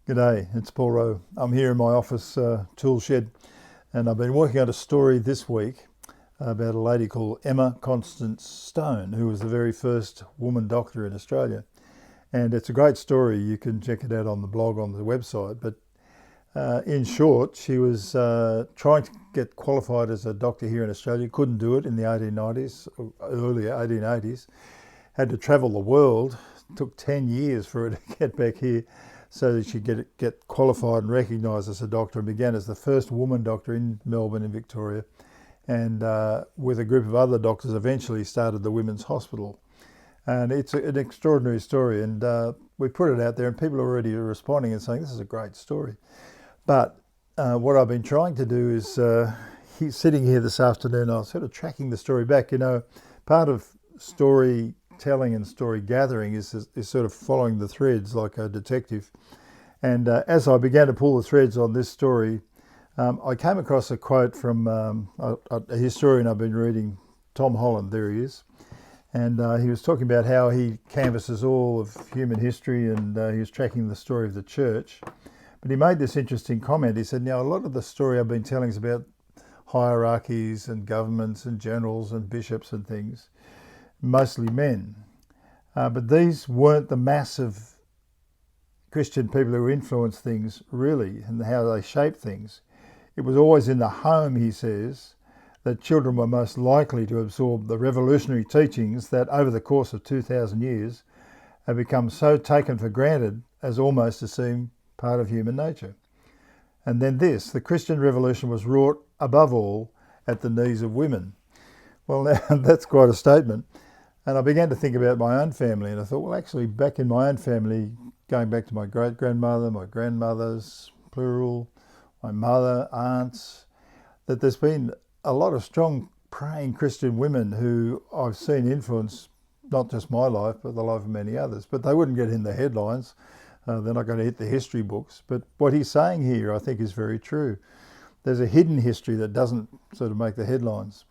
G'day, it's Paul Rowe. I'm here in my office tool shed, and I've been working on a story this week about a lady called Emma Constance Stone, who was the very first woman doctor in Australia. And it's a great story. You can check it out on the blog on the website. But in short, she was trying to get qualified as a doctor here in Australia, couldn't do it in the 1890s, earlier 1880s, had to travel the world. It took 10 years for her to get back here so that she could get qualified and recognised as a doctor, and began as the first woman doctor in Melbourne in Victoria, and with a group of other doctors eventually started the Women's Hospital. And it's an extraordinary story, and we put it out there and people are already responding and saying this is a great story. But what I've been trying to do is, sitting here this afternoon, I was sort of tracking the story back. You know, part of storytelling and story gathering is sort of following the threads like a detective. And as I began to pull the threads on this story, I came across a quote from a historian I've been reading, Tom Holland. There he is. And he was talking about how he canvasses all of human history, and he was tracking the story of the church. But he made this interesting comment. He said, now, a lot of the story I've been telling is about hierarchies and governments and generals and bishops and things, mostly men. But these weren't the massive Christian people who influenced things, really, and how they shaped things. It was always in the home, he says, that children were most likely to absorb the revolutionary teachings that over the course of 2,000 years have become so taken for granted as almost to seem part of human nature. And then this, the Christian Revolution was wrought above all at the knees of women. Well, now, that's quite a statement. And I began to think about my own family, and I thought, well, actually, back in my own family, going back to my great-grandmother, my grandmothers, plural, my mother, aunts, that there's been a lot of strong praying Christian women who I've seen influence not just my life, but the life of many others. But they wouldn't get in the headlines. They're not going to hit the history books. But what he's saying here, I think, is very true. There's a hidden history that doesn't sort of make the headlines.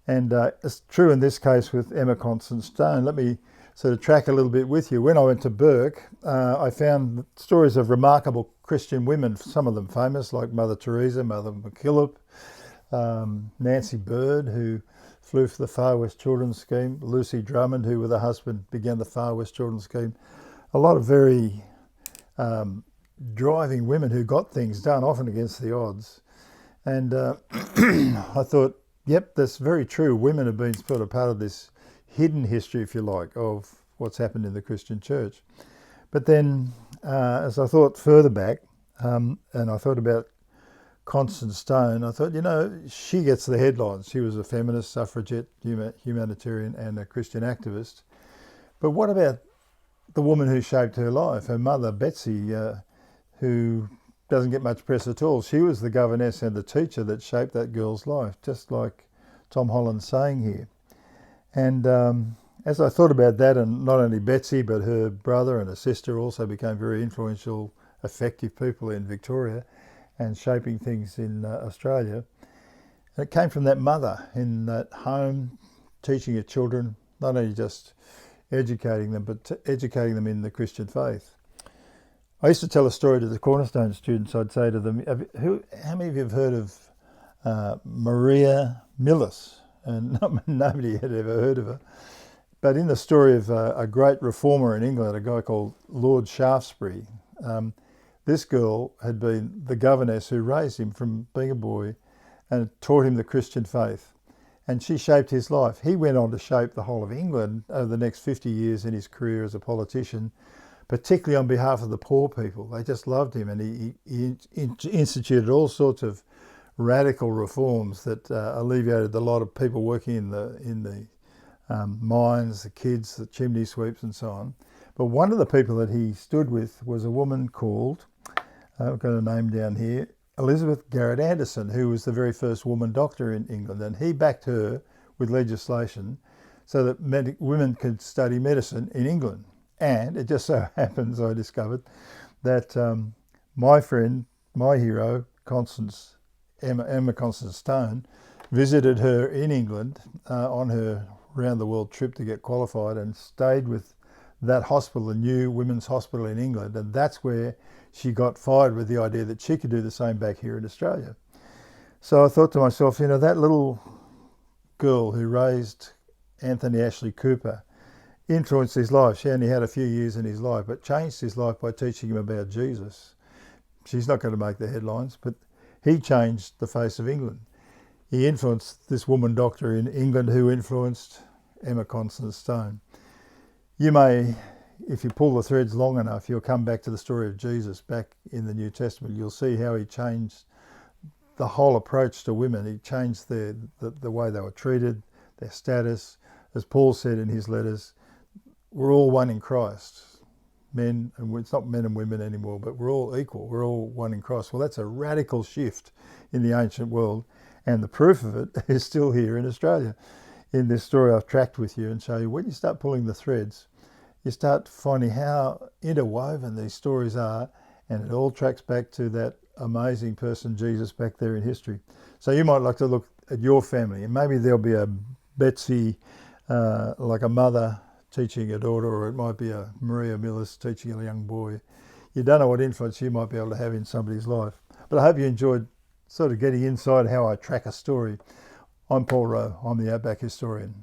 And it's true in this case with Emma Constance Stone. Let me sort of track a little bit with you. When I went to Burke, I found stories of remarkable Christian women, some of them famous, like Mother Teresa, Mother MacKillop, Nancy Bird, who flew for the Far West Children's Scheme, Lucy Drummond, who with her husband began the Far West Children's Scheme. A lot of very driving women who got things done, often against the odds. And I thought, yep, that's very true. Women have been sort of part of this hidden history, if you like, of what's happened in the Christian church. But then, as I thought further back, and I thought about Constance Stone, I thought, you know, she gets the headlines. She was a feminist, suffragette, humanitarian, and a Christian activist. But what about the woman who shaped her life, her mother, Betsy, who doesn't get much press at all? She was the governess and the teacher that shaped that girl's life, just like Tom Holland's saying here. And as I thought about that, and not only Betsy, but her brother and her sister also became very influential, effective people in Victoria and shaping things in Australia. And it came from that mother in that home, teaching her children, not only just educating them, but educating them in the Christian faith. I used to tell a story to the Cornerstone students. I'd say to them, how many of you have heard of Maria Millis? And nobody had ever heard of her. But in the story of a great reformer in England, a guy called Lord Shaftesbury, this girl had been the governess who raised him from being a boy and taught him the Christian faith. And she shaped his life. He went on to shape the whole of England over the next 50 years in his career as a politician, particularly on behalf of the poor people. They just loved him, and he instituted all sorts of radical reforms that alleviated the lot of people working in the mines, the kids, the chimney sweeps and so on. But one of the people that he stood with was a woman called, I've got a name down here, Elizabeth Garrett Anderson, who was the very first woman doctor in England. And he backed her with legislation so that women could study medicine in England. And it just so happens, I discovered, that my friend, my hero, Emma Constance Stone, visited her in England on her round the world trip to get qualified, and stayed with that hospital, the new women's hospital in England, and that's where she got fired with the idea that she could do the same back here in Australia. So I thought to myself, that little girl who raised Anthony Ashley Cooper influenced his life. She only had a few years in his life, but changed his life by teaching him about Jesus. She's not going to make the headlines, but he changed the face of England. He influenced this woman doctor in England who influenced Emma Constance Stone. You may, if you pull the threads long enough, you'll come back to the story of Jesus back in the New Testament. You'll see how he changed the whole approach to women. He changed the way they were treated, their status. As Paul said in his letters, we're all one in Christ. Men, and it's not men and women anymore, but we're all equal. We're all one in Christ. Well, that's a radical shift in the ancient world, and the proof of it is still here in Australia. In this story I've tracked with you and show you, when you start pulling the threads, you start finding how interwoven these stories are, and it all tracks back to that amazing person, Jesus, back there in history. So you might like to look at your family, and maybe there'll be a Betsy, like a mother teaching a daughter, or it might be a Maria Millis teaching a young boy. You don't know what influence you might be able to have in somebody's life. But I hope you enjoyed sort of getting inside how I track a story. I'm Paul Rowe. I'm the Outback Historian.